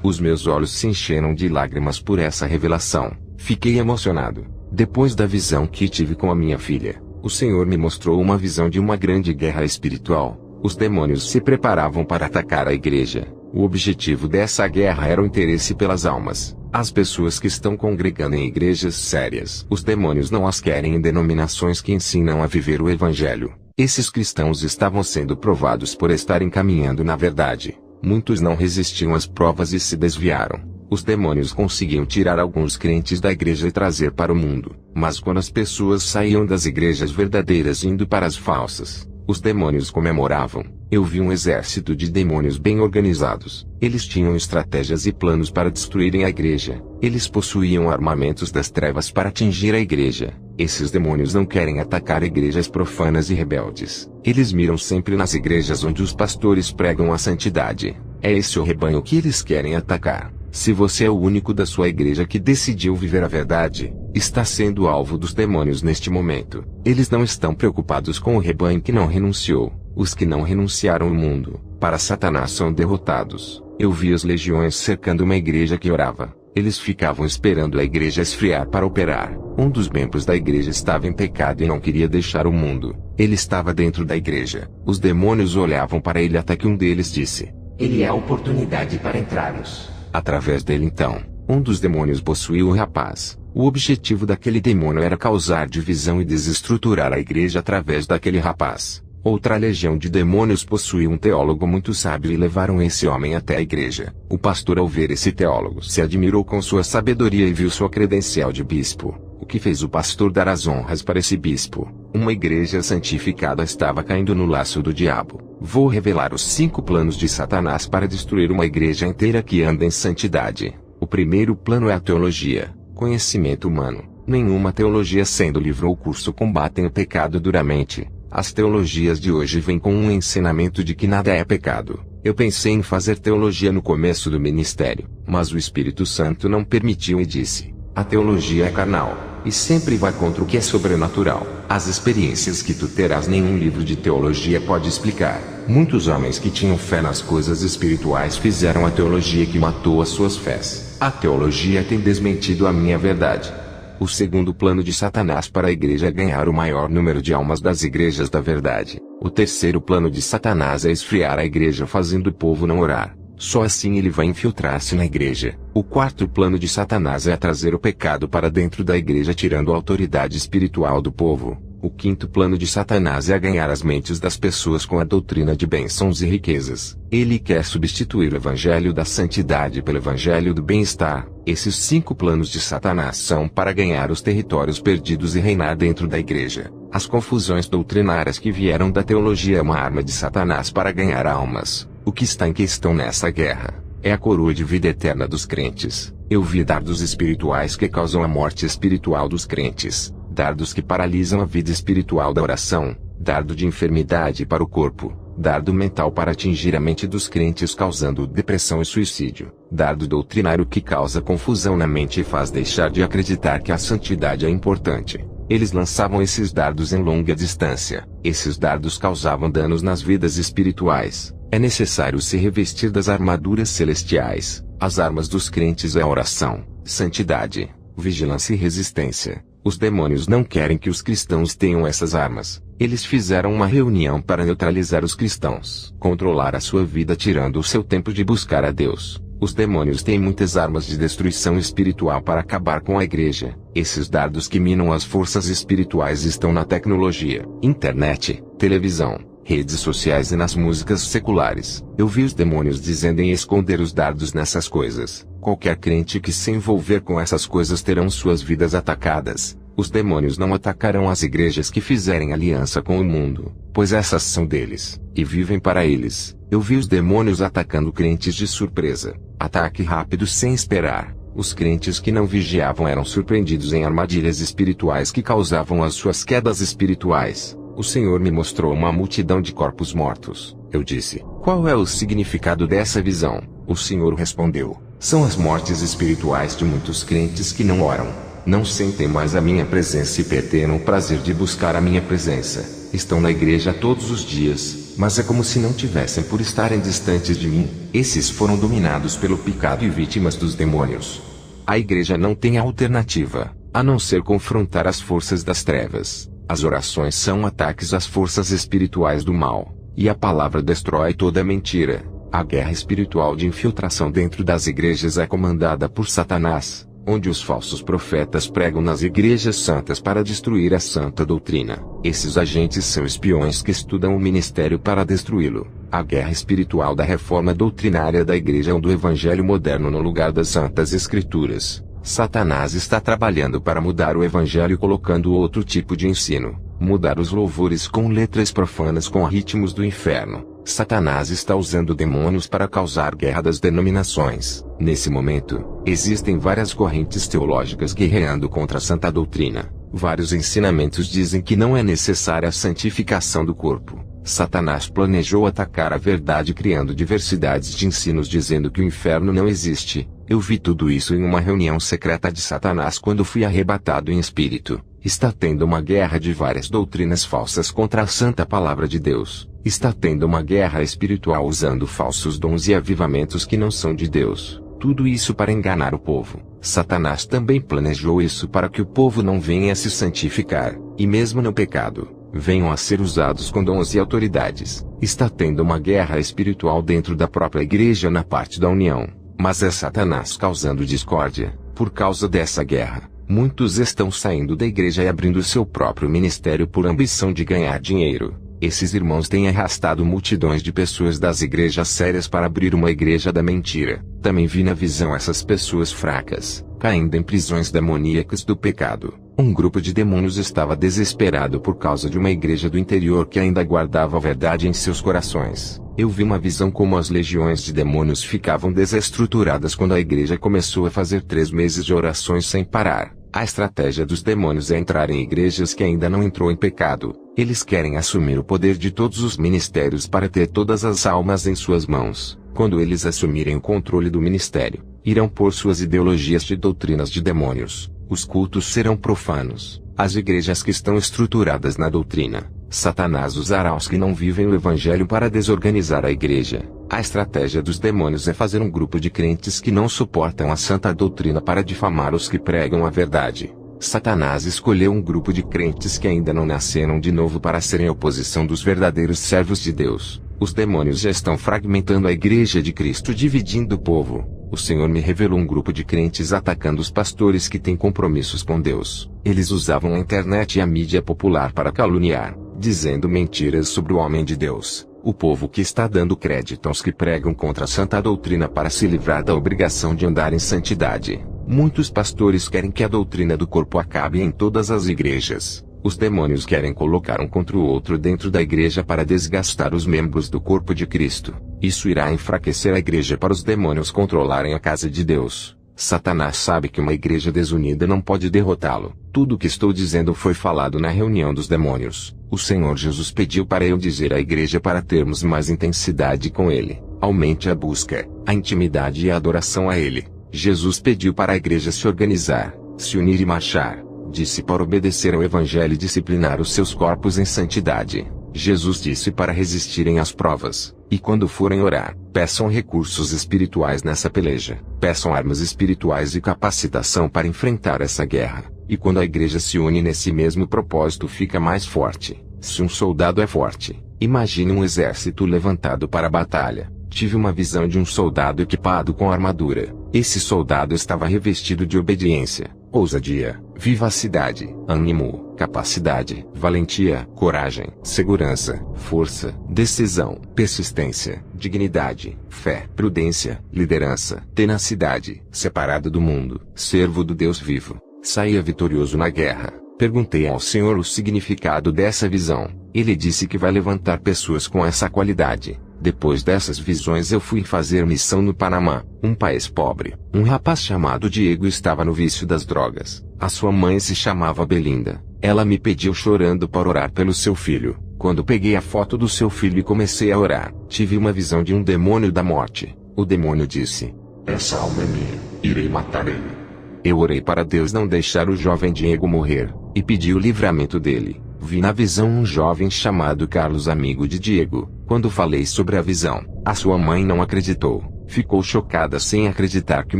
Os meus olhos se encheram de lágrimas por essa revelação. Fiquei emocionado. Depois da visão que tive com a minha filha, o Senhor me mostrou uma visão de uma grande guerra espiritual. Os demônios se preparavam para atacar a igreja. O objetivo dessa guerra era o interesse pelas almas. As pessoas que estão congregando em igrejas sérias. Os demônios não as querem em denominações que ensinam a viver o evangelho. Esses cristãos estavam sendo provados por estarem caminhando na verdade. Muitos não resistiam às provas e se desviaram. Os demônios conseguiam tirar alguns crentes da igreja e trazer para o mundo. Mas quando as pessoas saíam das igrejas verdadeiras indo para as falsas, os demônios comemoravam. Eu vi um exército de demônios bem organizados. Eles tinham estratégias e planos para destruírem a igreja. Eles possuíam armamentos das trevas para atingir a igreja. Esses demônios não querem atacar igrejas profanas e rebeldes. Eles miram sempre nas igrejas onde os pastores pregam a santidade. É esse o rebanho que eles querem atacar. Se você é o único da sua igreja que decidiu viver a verdade, está sendo alvo dos demônios neste momento. Eles não estão preocupados com o rebanho que não renunciou. Os que não renunciaram ao mundo, para Satanás são derrotados. Eu vi as legiões cercando uma igreja que orava. Eles ficavam esperando a igreja esfriar para operar. Um dos membros da igreja estava em pecado e não queria deixar o mundo. Ele estava dentro da igreja. Os demônios olhavam para ele até que um deles disse: ele é a oportunidade para entrarmos. Através dele então, um dos demônios possuiu o rapaz. O objetivo daquele demônio era causar divisão e desestruturar a igreja através daquele rapaz. Outra legião de demônios possuía um teólogo muito sábio e levaram esse homem até a igreja. O pastor, ao ver esse teólogo, se admirou com sua sabedoria e viu sua credencial de bispo. O que fez o pastor dar as honras para esse bispo? Uma igreja santificada estava caindo no laço do diabo. Vou revelar os 5 planos de Satanás para destruir uma igreja inteira que anda em santidade. O primeiro plano é a teologia, conhecimento humano. Nenhuma teologia sendo livro ou curso combatem o pecado duramente. As teologias de hoje vêm com um ensinamento de que nada é pecado. Eu pensei em fazer teologia no começo do ministério, mas o Espírito Santo não permitiu e disse: a teologia é carnal, e sempre vai contra o que é sobrenatural. As experiências que tu terás nenhum livro de teologia pode explicar. Muitos homens que tinham fé nas coisas espirituais fizeram a teologia que matou as suas fés. A teologia tem desmentido a minha verdade. O segundo plano de Satanás para a igreja é ganhar o maior número de almas das igrejas da verdade. O terceiro plano de Satanás é esfriar a igreja fazendo o povo não orar. Só assim ele vai infiltrar-se na igreja. O quarto plano de Satanás é trazer o pecado para dentro da igreja tirando a autoridade espiritual do povo. O quinto plano de Satanás é ganhar as mentes das pessoas com a doutrina de bênçãos e riquezas. Ele quer substituir o evangelho da santidade pelo evangelho do bem-estar. Esses 5 planos de Satanás são para ganhar os territórios perdidos e reinar dentro da igreja. As confusões doutrinárias que vieram da teologia é uma arma de Satanás para ganhar almas. O que está em questão nessa guerra é a coroa de vida eterna dos crentes. Eu vi dardos espirituais que causam a morte espiritual dos crentes. Dardos que paralisam a vida espiritual da oração, dardo de enfermidade para o corpo, dardo mental para atingir a mente dos crentes causando depressão e suicídio, dardo doutrinário que causa confusão na mente e faz deixar de acreditar que a santidade é importante. Eles lançavam esses dardos em longa distância. Esses dardos causavam danos nas vidas espirituais. É necessário se revestir das armaduras celestiais. As armas dos crentes é a oração, santidade, vigilância e resistência. Os demônios não querem que os cristãos tenham essas armas. Eles fizeram uma reunião para neutralizar os cristãos, controlar a sua vida tirando o seu tempo de buscar a Deus. Os demônios têm muitas armas de destruição espiritual para acabar com a igreja. Esses dardos que minam as forças espirituais estão na tecnologia, internet, televisão, redes sociais e nas músicas seculares. Eu vi os demônios dizendo em esconder os dardos nessas coisas. Qualquer crente que se envolver com essas coisas terão suas vidas atacadas. Os demônios não atacarão as igrejas que fizerem aliança com o mundo, pois essas são deles, e vivem para eles. Eu vi os demônios atacando crentes de surpresa. Ataque rápido sem esperar. Os crentes que não vigiavam eram surpreendidos em armadilhas espirituais que causavam as suas quedas espirituais. O Senhor me mostrou uma multidão de corpos mortos. Eu disse: Qual é o significado dessa visão? O Senhor respondeu: são as mortes espirituais de muitos crentes que não oram, não sentem mais a minha presença e perdem o prazer de buscar a minha presença. Estão na igreja todos os dias, mas é como se não tivessem por estarem distantes de mim. Esses foram dominados pelo pecado e vítimas dos demônios. A igreja não tem alternativa, a não ser confrontar as forças das trevas. As orações são ataques às forças espirituais do mal, e a palavra destrói toda mentira. A guerra espiritual de infiltração dentro das igrejas é comandada por Satanás, onde os falsos profetas pregam nas igrejas santas para destruir a santa doutrina. Esses agentes são espiões que estudam o ministério para destruí-lo. A guerra espiritual da reforma doutrinária da igreja ou do evangelho moderno no lugar das santas escrituras. Satanás está trabalhando para mudar o evangelho colocando outro tipo de ensino, mudar os louvores com letras profanas com ritmos do inferno. Satanás está usando demônios para causar guerra das denominações. Nesse momento, existem várias correntes teológicas guerreando contra a santa doutrina. Vários ensinamentos dizem que não é necessária a santificação do corpo. Satanás planejou atacar a verdade criando diversidades de ensinos dizendo que o inferno não existe. Eu vi tudo isso em uma reunião secreta de Satanás quando fui arrebatado em espírito. Está tendo uma guerra de várias doutrinas falsas contra a santa palavra de Deus. Está tendo uma guerra espiritual usando falsos dons e avivamentos que não são de Deus. Tudo isso para enganar o povo. Satanás também planejou isso para que o povo não venha a se santificar, e mesmo no pecado, venham a ser usados com dons e autoridades. Está tendo uma guerra espiritual dentro da própria igreja na parte da união. Mas é Satanás causando discórdia. Por causa dessa guerra, muitos estão saindo da igreja e abrindo seu próprio ministério por ambição de ganhar dinheiro. Esses irmãos têm arrastado multidões de pessoas das igrejas sérias para abrir uma igreja da mentira. Também vi na visão essas pessoas fracas, caindo em prisões demoníacas do pecado. Um grupo de demônios estava desesperado por causa de uma igreja do interior que ainda guardava a verdade em seus corações. Eu vi uma visão como as legiões de demônios ficavam desestruturadas quando a igreja começou a fazer 3 meses de orações sem parar. A estratégia dos demônios é entrar em igrejas que ainda não entrou em pecado. Eles querem assumir o poder de todos os ministérios para ter todas as almas em suas mãos. Quando eles assumirem o controle do ministério, irão pôr suas ideologias de doutrinas de demônios. Os cultos serão profanos. As igrejas que estão estruturadas na doutrina, Satanás usará os que não vivem o evangelho para desorganizar a igreja. A estratégia dos demônios é fazer um grupo de crentes que não suportam a santa doutrina para difamar os que pregam a verdade. Satanás escolheu um grupo de crentes que ainda não nasceram de novo para serem a oposição dos verdadeiros servos de Deus. Os demônios já estão fragmentando a igreja de Cristo, dividindo o povo. O Senhor me revelou um grupo de crentes atacando os pastores que têm compromissos com Deus. Eles usavam a internet e a mídia popular para caluniar, dizendo mentiras sobre o homem de Deus. O povo que está dando crédito aos que pregam contra a santa doutrina para se livrar da obrigação de andar em santidade. Muitos pastores querem que a doutrina do corpo acabe em todas as igrejas. Os demônios querem colocar um contra o outro dentro da igreja para desgastar os membros do corpo de Cristo. Isso irá enfraquecer a igreja para os demônios controlarem a casa de Deus. Satanás sabe que uma igreja desunida não pode derrotá-lo. Tudo o que estou dizendo foi falado na reunião dos demônios. O Senhor Jesus pediu para eu dizer à igreja para termos mais intensidade com Ele. Aumente a busca, a intimidade e a adoração a Ele. Jesus pediu para a igreja se organizar, se unir e marchar. Disse para obedecer ao Evangelho e disciplinar os seus corpos em santidade. Jesus disse para resistirem às provas. E quando forem orar, peçam recursos espirituais nessa peleja. Peçam armas espirituais e capacitação para enfrentar essa guerra. E quando a igreja se une nesse mesmo propósito, fica mais forte. Se um soldado é forte, imagine um exército levantado para a batalha. Tive uma visão de um soldado equipado com armadura. Esse soldado estava revestido de obediência, ousadia, vivacidade, ânimo, capacidade, valentia, coragem, segurança, força, decisão, persistência, dignidade, fé, prudência, liderança, tenacidade, separado do mundo, servo do Deus vivo. Saía vitorioso na guerra. Perguntei ao Senhor o significado dessa visão. Ele disse que vai levantar pessoas com essa qualidade. Depois dessas visões eu fui fazer missão no Panamá, um país pobre. Um rapaz chamado Diego estava no vício das drogas. A sua mãe se chamava Belinda. Ela me pediu chorando para orar pelo seu filho. Quando peguei a foto do seu filho e comecei a orar, tive uma visão de um demônio da morte. O demônio disse: essa alma é minha, irei matar ele. Eu orei para Deus não deixar o jovem Diego morrer, e pedi o livramento dele. Vi na visão um jovem chamado Carlos, amigo de Diego. Quando falei sobre a visão, a sua mãe não acreditou. Ficou chocada sem acreditar que o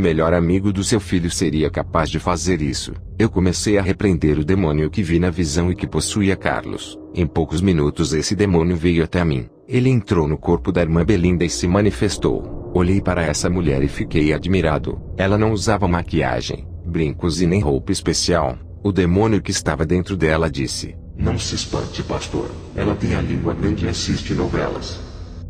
melhor amigo do seu filho seria capaz de fazer isso. Eu comecei a repreender o demônio que vi na visão e que possuía Carlos. Em poucos minutos esse demônio veio até mim. Ele entrou no corpo da irmã Belinda e se manifestou. Olhei para essa mulher e fiquei admirado. Ela não usava maquiagem, brincos e nem roupa especial. O demônio que estava dentro dela disse: não se espante, pastor. Ela tem a língua grande e assiste novelas.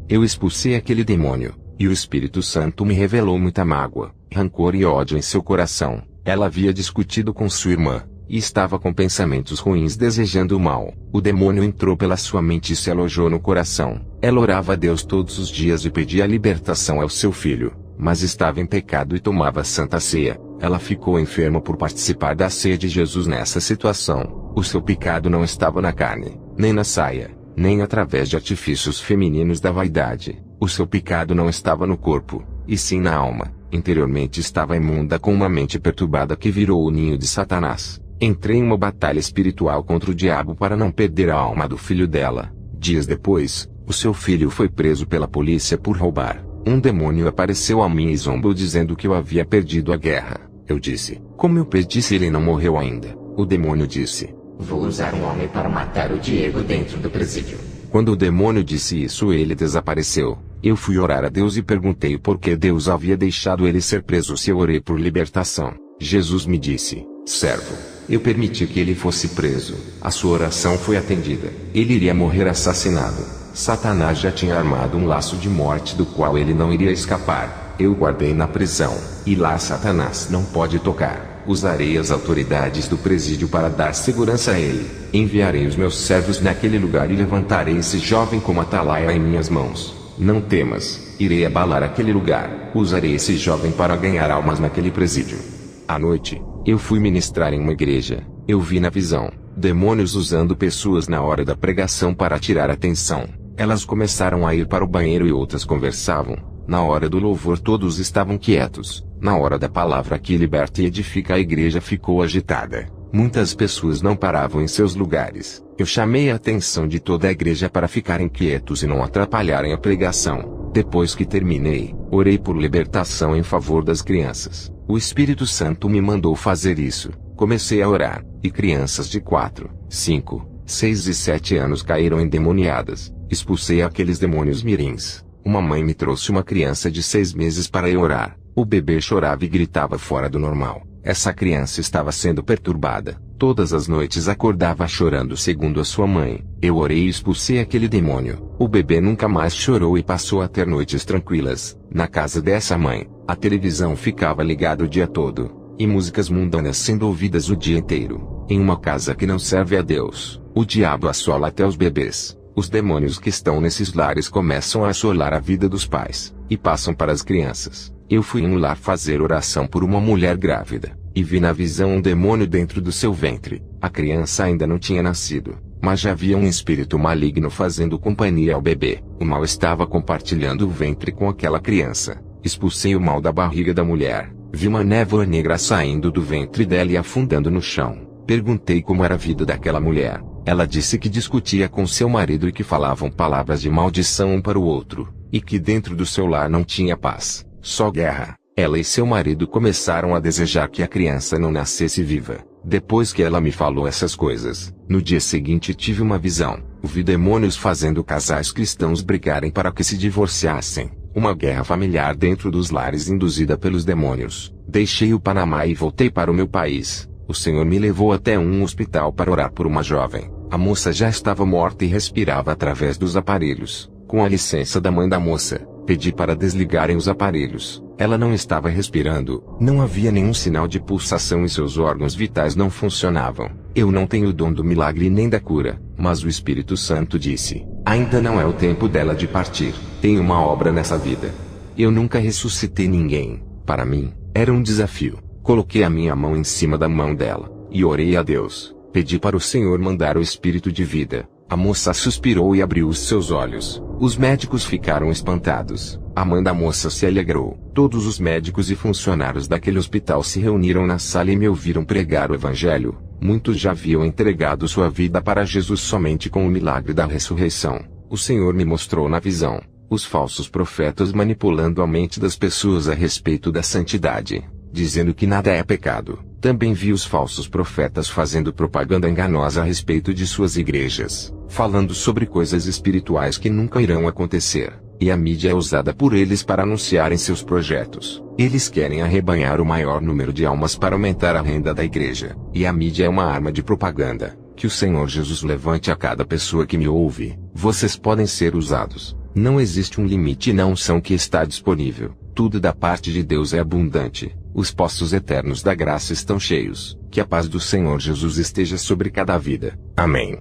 Eu expulsei aquele demônio. E o Espírito Santo me revelou muita mágoa, rancor e ódio em seu coração. Ela havia discutido com sua irmã, e estava com pensamentos ruins desejando o mal. O demônio entrou pela sua mente e se alojou no coração. Ela orava a Deus todos os dias e pedia a libertação ao seu filho, mas estava em pecado e tomava a Santa Ceia. Ela ficou enferma por participar da ceia de Jesus nessa situação. O seu pecado não estava na carne, nem na saia, nem através de artifícios femininos da vaidade. O seu pecado não estava no corpo, e sim na alma. Interiormente estava imunda com uma mente perturbada que virou o ninho de Satanás. Entrei em uma batalha espiritual contra o diabo para não perder a alma do filho dela. Dias depois, o seu filho foi preso pela polícia por roubar. Um demônio apareceu a mim e zombou dizendo que eu havia perdido a guerra. Eu disse: como eu perdi se ele não morreu ainda? O demônio disse: vou usar um homem para matar o Diego dentro do presídio. Quando o demônio disse isso, ele desapareceu. Eu fui orar a Deus e perguntei por que Deus havia deixado ele ser preso se eu orei por libertação. Jesus me disse: servo, eu permiti que ele fosse preso. A sua oração foi atendida. Ele iria morrer assassinado. Satanás já tinha armado um laço de morte do qual ele não iria escapar. Eu o guardei na prisão, e lá Satanás não pode tocar. Usarei as autoridades do presídio para dar segurança a ele. Enviarei os meus servos naquele lugar e levantarei esse jovem como atalaia em minhas mãos. Não temas, irei abalar aquele lugar. Usarei esse jovem para ganhar almas naquele presídio. À noite, eu fui ministrar em uma igreja. Eu vi na visão demônios usando pessoas na hora da pregação para tirar a atenção. Elas começaram a ir para o banheiro e outras conversavam. Na hora do louvor todos estavam quietos. Na hora da palavra que liberta e edifica, a igreja ficou agitada. Muitas pessoas não paravam em seus lugares. Eu chamei a atenção de toda a igreja para ficarem quietos e não atrapalharem a pregação. Depois que terminei, orei por libertação em favor das crianças. O Espírito Santo me mandou fazer isso. Comecei a orar, e crianças de 4, 5, 6 e 7 anos caíram endemoniadas. Expulsei aqueles demônios mirins. Uma mãe me trouxe uma criança de 6 meses para eu orar. O bebê chorava e gritava fora do normal. Essa criança estava sendo perturbada. Todas as noites acordava chorando segundo a sua mãe. Eu orei e expulsei aquele demônio. O bebê nunca mais chorou e passou a ter noites tranquilas. Na casa dessa mãe, a televisão ficava ligada o dia todo, e músicas mundanas sendo ouvidas o dia inteiro. Em uma casa que não serve a Deus, o diabo assola até os bebês. Os demônios que estão nesses lares começam a assolar a vida dos pais, e passam para as crianças. Eu fui em um lar fazer oração por uma mulher grávida, e vi na visão um demônio dentro do seu ventre. A criança ainda não tinha nascido, mas já havia um espírito maligno fazendo companhia ao bebê. O mal estava compartilhando o ventre com aquela criança. Expulsei o mal da barriga da mulher. Vi uma névoa negra saindo do ventre dela e afundando no chão. Perguntei como era a vida daquela mulher. Ela disse que discutia com seu marido e que falavam palavras de maldição um para o outro, e que dentro do seu lar não tinha paz, só guerra. Ela e seu marido começaram a desejar que a criança não nascesse viva. Depois que ela me falou essas coisas, no dia seguinte tive uma visão. Vi demônios fazendo casais cristãos brigarem para que se divorciassem. Uma guerra familiar dentro dos lares induzida pelos demônios. Deixei o Panamá e voltei para o meu país. O Senhor me levou até um hospital para orar por uma jovem. A moça já estava morta e respirava através dos aparelhos. Com a licença da mãe da moça, pedi para desligarem os aparelhos. Ela não estava respirando, não havia nenhum sinal de pulsação e seus órgãos vitais não funcionavam. Eu não tenho o dom do milagre nem da cura, mas o Espírito Santo disse: ainda não é o tempo dela de partir. Tem uma obra nessa vida. Eu nunca ressuscitei ninguém. Para mim, era um desafio. Coloquei a minha mão em cima da mão dela, e orei a Deus. Pedi para o Senhor mandar o espírito de vida. A moça suspirou e abriu os seus olhos. Os médicos ficaram espantados. A mãe da moça se alegrou. Todos os médicos e funcionários daquele hospital se reuniram na sala e me ouviram pregar o evangelho. Muitos já haviam entregado sua vida para Jesus somente com o milagre da ressurreição. O Senhor me mostrou na visão os falsos profetas manipulando a mente das pessoas a respeito da santidade, dizendo que nada é pecado. Também vi os falsos profetas fazendo propaganda enganosa a respeito de suas igrejas, falando sobre coisas espirituais que nunca irão acontecer, e a mídia é usada por eles para anunciarem seus projetos. Eles querem arrebanhar o maior número de almas para aumentar a renda da igreja, e a mídia é uma arma de propaganda. Que o Senhor Jesus levante a cada pessoa que me ouve. Vocês podem ser usados. Não existe um limite e não unção que está disponível. Tudo da parte de Deus é abundante. Os poços eternos da graça estão cheios. Que a paz do Senhor Jesus esteja sobre cada vida. Amém.